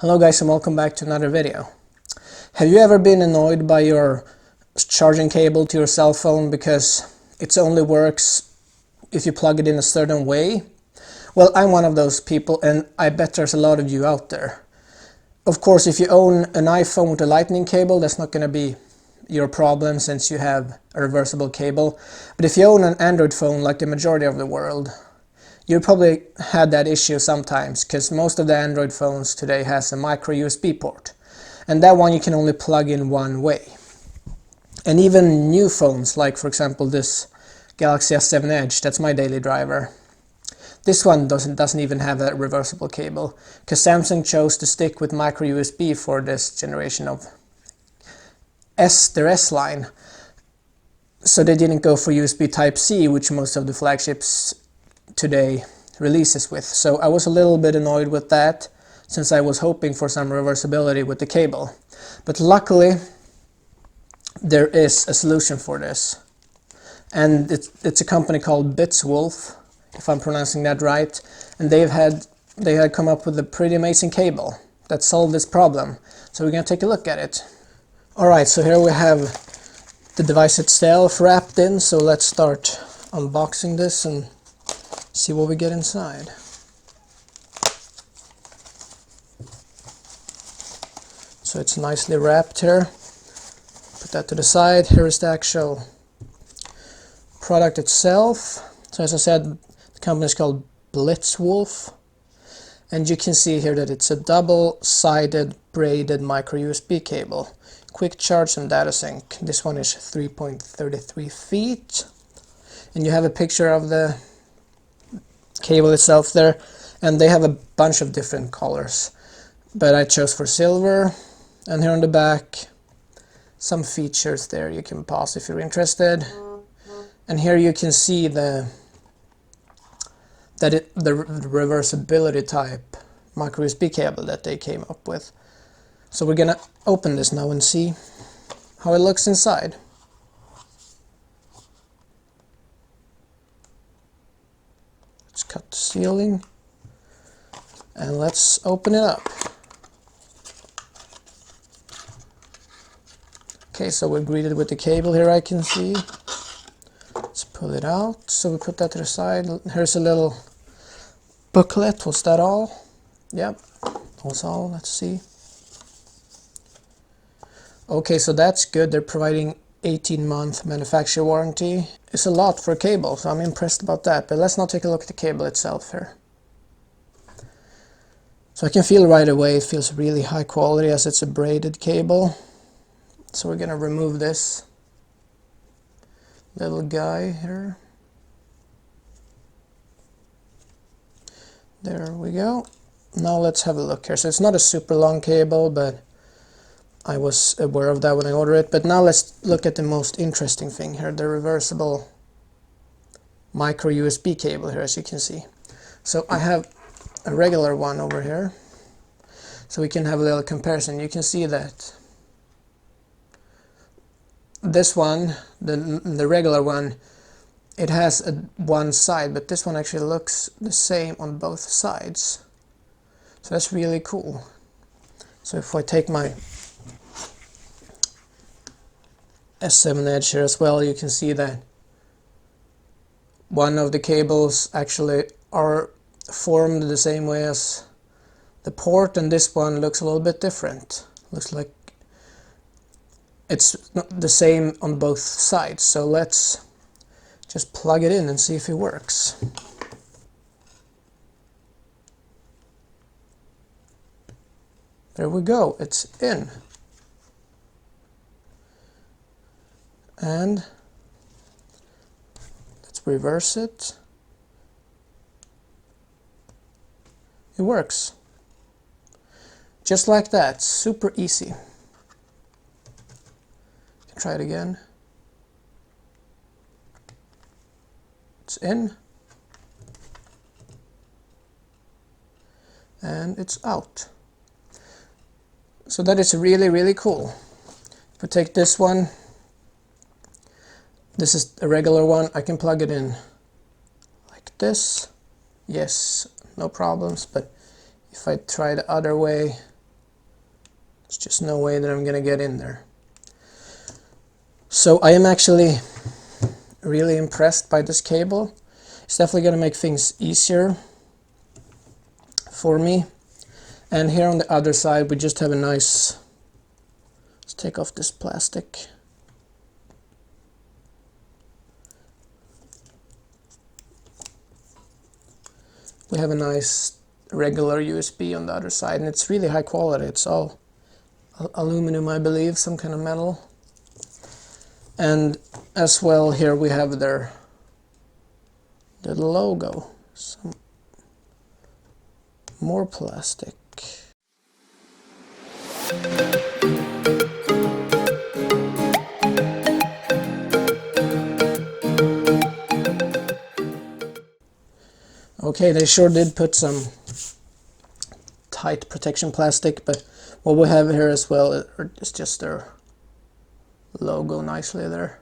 Hello guys, and welcome back to another video. Have you ever been annoyed by your charging cable to your cell phone because it only works if you plug it in a certain way? Well, I'm one of those people, and I bet there's a lot of you out there. Of course, if you own an iPhone with a lightning cable, that's not going to be your problem since you have a reversible cable. But if you own an Android phone like the majority of the world, you probably had that issue sometimes, because most of the Android phones today has a micro USB port, and that one you can only plug in one way. And even new phones, like for example this Galaxy S7 Edge, that's my daily driver, this one doesn't even have a reversible cable, because Samsung chose to stick with micro USB for this generation of their S line. So they didn't go for USB Type-C, which most of the flagships today releases with. So I was a little bit annoyed with that, since I was hoping for some reversibility with the cable. But luckily there is a solution for this, and it's a company called Blitzwolf, if I'm pronouncing that right, and they had come up with a pretty amazing cable that solved this problem. So we're gonna take a look at it. Alright, so here we have the device itself wrapped in, so let's start unboxing this and see what we get inside. So it's nicely wrapped here. Put that to the side. Here is the actual product itself. So as I said, the company is called Blitzwolf, and you can see here that it's a double-sided braided micro USB cable. Quick charge and data sync. This one is 3.33 feet, and you have a picture of the cable itself there, and they have a bunch of different colors, but I chose for silver. And here on the back, some features there you can pause if you're interested. And here you can see the reversibility type micro USB cable that they came up with. So we're gonna open this now and see how it looks inside. Let's cut the sealing and let's open it up. Okay, so we're greeted with the cable here, I can see. Let's pull it out. So we put that to the side. Here's a little booklet. Was that all? Yep, that was all. Let's see. Okay, so that's good. They're providing 18-month manufacturer warranty. It's a lot for a cable, so I'm impressed about that. But let's now take a look at the cable itself here. So I can feel right away it feels really high quality as it's a braided cable. So we're gonna remove this little guy here. There we go. Now let's have a look here. So it's not a super long cable, but I was aware of that when I ordered it. But now let's look at the most interesting thing here, the reversible micro USB cable here, as you can see. So I have a regular one over here, so we can have a little comparison. You can see that this one, the regular one, it has one side, but this one actually looks the same on both sides. So that's really cool. So if I take my S7 Edge here as well, you can see that one of the cables actually are formed the same way as the port, and this one looks a little bit different. Looks like it's not the same on both sides. So let's just plug it in and see if it works. There we go, it's in. And let's reverse it. It works. Just like that, super easy. Try it again. It's in. And it's out. So that is really, really cool. If we take this one, this is a regular one, I can plug it in like this. Yes, no problems, but if I try the other way, There's just no way that I'm gonna get in there. So I am actually really impressed by this cable. It's definitely gonna make things easier for me. And here on the other side we just have a nice, let's take off this plastic. We have a nice regular USB on the other side, and it's really high quality. It's all aluminum, I believe, some kind of metal. And as well, here we have the logo. Some more plastic. Okay, they sure did put some tight protection plastic, but what we have here as well is just their logo nicely there.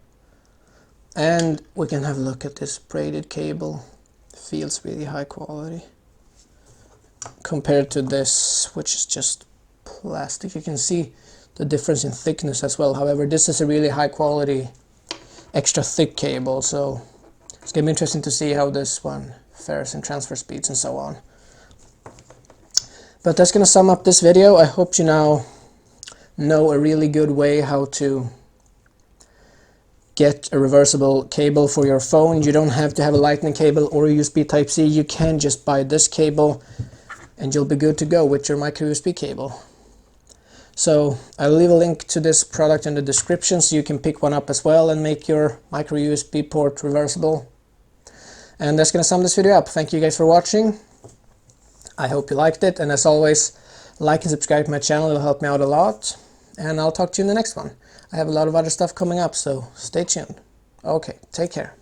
And we can have a look at this braided cable. It feels really high quality compared to this, which is just plastic. You can see the difference in thickness as well. However, this is a really high quality, extra thick cable, so it's gonna be interesting to see how this one fares in transfer speeds and so on. But that's gonna sum up this video. I hope you now know a really good way how to get a reversible cable for your phone. You don't have to have a lightning cable or a USB Type-C. You can just buy this cable and you'll be good to go with your micro USB cable. So I'll leave a link to this product in the description so you can pick one up as well and make your micro USB port reversible. And that's going to sum this video up. Thank you guys for watching. I hope you liked it, and as always, like and subscribe to my channel. It'll help me out a lot, and I'll talk to you in the next one. I have a lot of other stuff coming up, so stay tuned. Okay, take care.